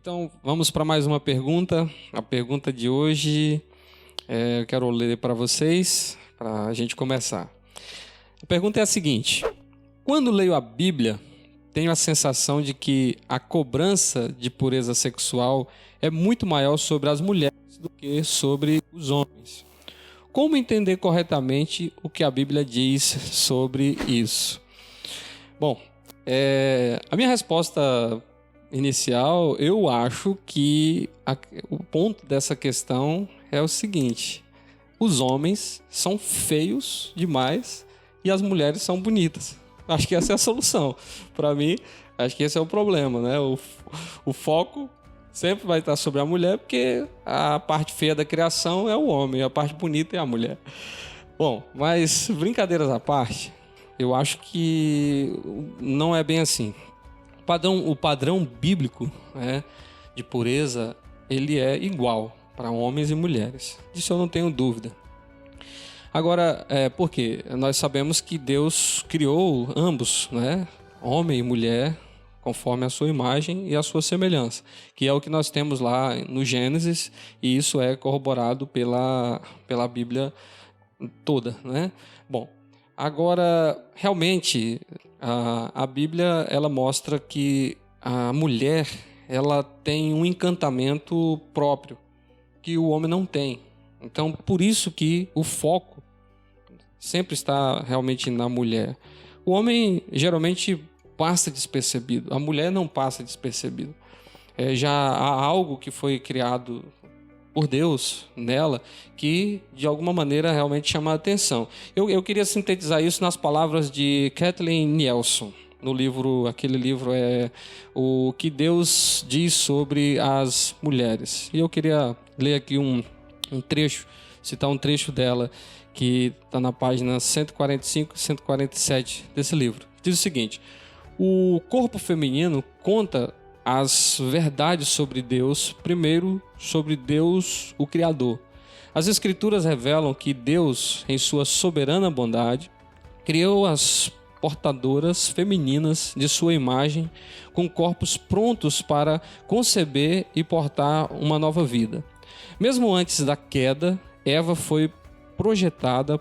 Então, vamos para mais uma pergunta. A pergunta de hoje, eu quero ler para vocês, para a gente começar. A pergunta é a seguinte: quando leio a Bíblia, tenho a sensação de que a cobrança de pureza sexual é muito maior sobre as mulheres do que sobre os homens. Como entender corretamente o que a Bíblia diz sobre isso? Bom, a minha resposta inicial, eu acho que o ponto dessa questão é o seguinte: os homens são feios demais e as mulheres são bonitas. Acho que essa é a solução. Para mim, acho que esse é o problema, né? O foco sempre vai estar sobre a mulher, porque a parte feia da criação é o homem, a parte bonita é a mulher. Bom, mas brincadeiras à parte, eu acho que não é bem assim. O padrão bíblico, né, de pureza, ele é igual para homens e mulheres. Disso eu não tenho dúvida. Agora, por quê? Nós sabemos que Deus criou ambos, né, homem e mulher, conforme a sua imagem e a sua semelhança, que é o que nós temos lá no Gênesis, e isso é corroborado pela Bíblia toda, né? Bom, agora, realmente, a Bíblia, ela mostra que a mulher, ela tem um encantamento próprio, que o homem não tem. Então, por isso que o foco sempre está realmente na mulher. O homem, geralmente, passa despercebido. A mulher não passa despercebido. Já há algo que foi criado por Deus nela, que de alguma maneira realmente chama a atenção. Eu queria sintetizar isso nas palavras de Kathleen Nielsen, no livro, aquele livro é O que Deus diz sobre as mulheres. E eu queria ler aqui um trecho, citar um trecho dela, que está na página 145 e 147 desse livro. Diz o seguinte: o corpo feminino conta as verdades sobre Deus, primeiro sobre Deus, o Criador. As Escrituras revelam que Deus, em sua soberana bondade, criou as portadoras femininas de sua imagem, com corpos prontos para conceber e portar uma nova vida. Mesmo antes da queda, Eva foi projetada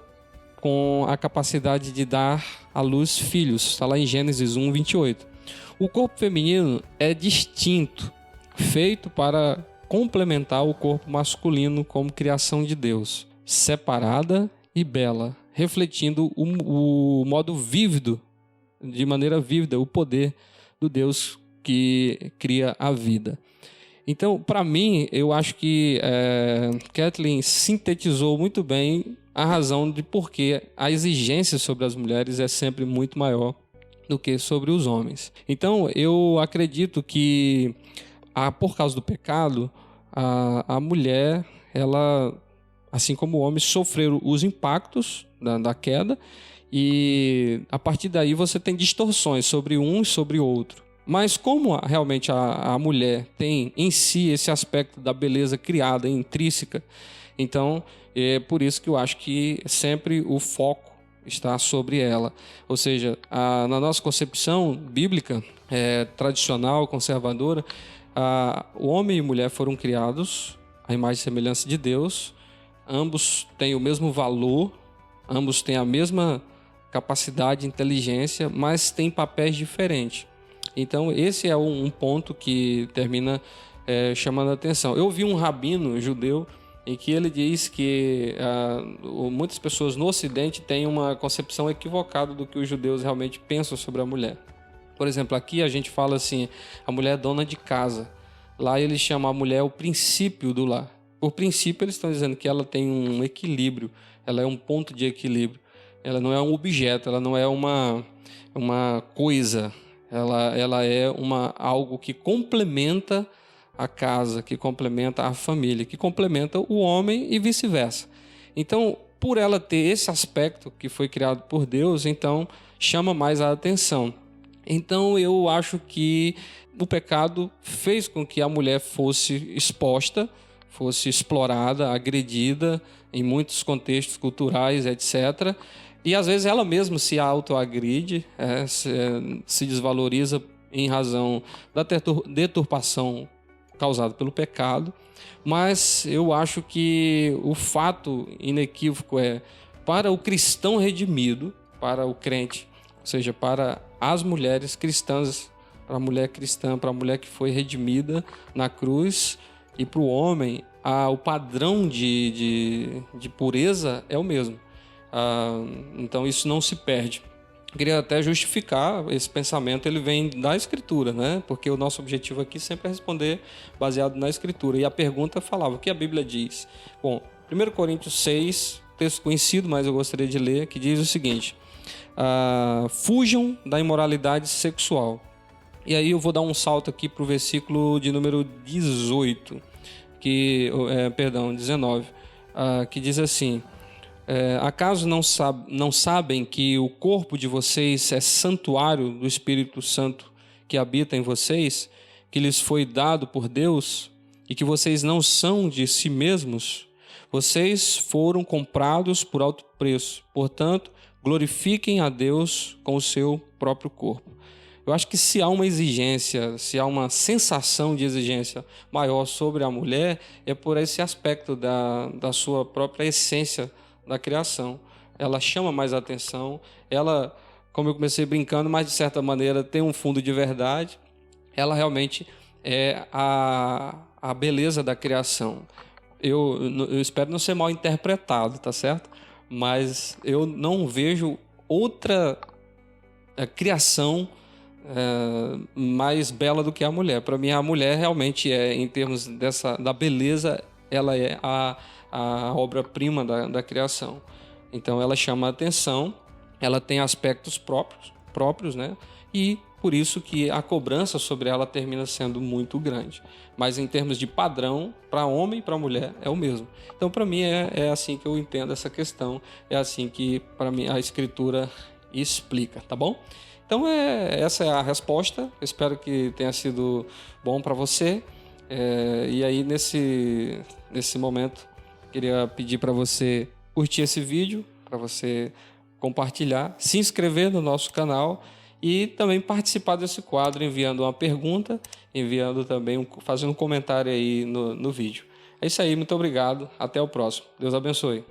com a capacidade de dar à luz filhos. Está lá em Gênesis 1, 28. O corpo feminino é distinto, feito para complementar o corpo masculino como criação de Deus, separada e bela, refletindo o modo vívido, de maneira vívida, o poder do Deus que cria a vida. Então, para mim, eu acho que Kathleen sintetizou muito bem a razão de por que a exigência sobre as mulheres é sempre muito maior do que sobre os homens. Então, eu acredito que, por causa do pecado, a mulher, ela, assim como o homem, sofreram os impactos da queda, e a partir daí você tem distorções sobre um e sobre o outro. Mas como realmente a mulher tem em si esse aspecto da beleza criada, intrínseca, então é por isso que eu acho que sempre o foco está sobre ela. Ou seja, na nossa concepção bíblica, tradicional, conservadora, o homem e mulher foram criados à imagem e semelhança de Deus, ambos têm o mesmo valor, ambos têm a mesma capacidade e inteligência, mas têm papéis diferentes. Então, esse é um ponto que termina chamando a atenção. Eu vi um rabino judeu em que ele diz que muitas pessoas no Ocidente têm uma concepção equivocada do que os judeus realmente pensam sobre a mulher. Por exemplo, aqui a gente fala assim, a mulher é dona de casa. Lá eles chamam a mulher o princípio do lar. Por princípio, eles estão dizendo que ela tem um equilíbrio, ela é um ponto de equilíbrio. Ela não é um objeto, ela não é uma coisa. Ela é algo que complementa a casa, que complementa a família, que complementa o homem e vice-versa. Então, por ela ter esse aspecto que foi criado por Deus, então chama mais a atenção. Então, eu acho que o pecado fez com que a mulher fosse exposta, fosse explorada, agredida em muitos contextos culturais, etc., e às vezes ela mesma se autoagride, se desvaloriza em razão da deturpação causado pelo pecado, mas eu acho que o fato inequívoco é, para o cristão redimido, para o crente, ou seja, para as mulheres cristãs, para a mulher cristã, para a mulher que foi redimida na cruz, e para o homem, o padrão de pureza é o mesmo. Então isso não se perde. Eu queria até justificar esse pensamento, ele vem da Escritura, né? Porque o nosso objetivo aqui sempre é responder baseado na Escritura. E a pergunta falava, o que a Bíblia diz? Bom, 1 Coríntios 6, texto conhecido, mas eu gostaria de ler, que diz o seguinte: fujam da imoralidade sexual. E aí eu vou dar um salto aqui para o versículo de número 19, que diz assim: acaso não sabem que o corpo de vocês é santuário do Espírito Santo que habita em vocês, que lhes foi dado por Deus, e que vocês não são de si mesmos? Vocês foram comprados por alto preço, portanto, glorifiquem a Deus com o seu próprio corpo. Eu acho que se há uma exigência, se há uma sensação de exigência maior sobre a mulher, é por esse aspecto da sua própria essência da criação. Ela chama mais atenção, ela, como eu comecei brincando, mas de certa maneira tem um fundo de verdade. Ela realmente é a beleza da criação. Eu espero não ser mal interpretado, tá certo? Mas eu não vejo outra criação mais bela do que a mulher. Para mim, a mulher realmente em termos da beleza, ela é a obra-prima da criação. Então, ela chama a atenção, ela tem aspectos próprios, né? E por isso que a cobrança sobre ela termina sendo muito grande. Mas em termos de padrão, para homem e para mulher, é o mesmo. Então, para mim, é assim que eu entendo essa questão, é assim que, para mim, a Escritura explica, tá bom? Então, essa é a resposta. Eu espero que tenha sido bom para você. E aí, nesse momento, queria pedir para você curtir esse vídeo, para você compartilhar, se inscrever no nosso canal e também participar desse quadro enviando uma pergunta, enviando também, fazendo um comentário aí no vídeo. É isso aí, muito obrigado. Até o próximo. Deus abençoe.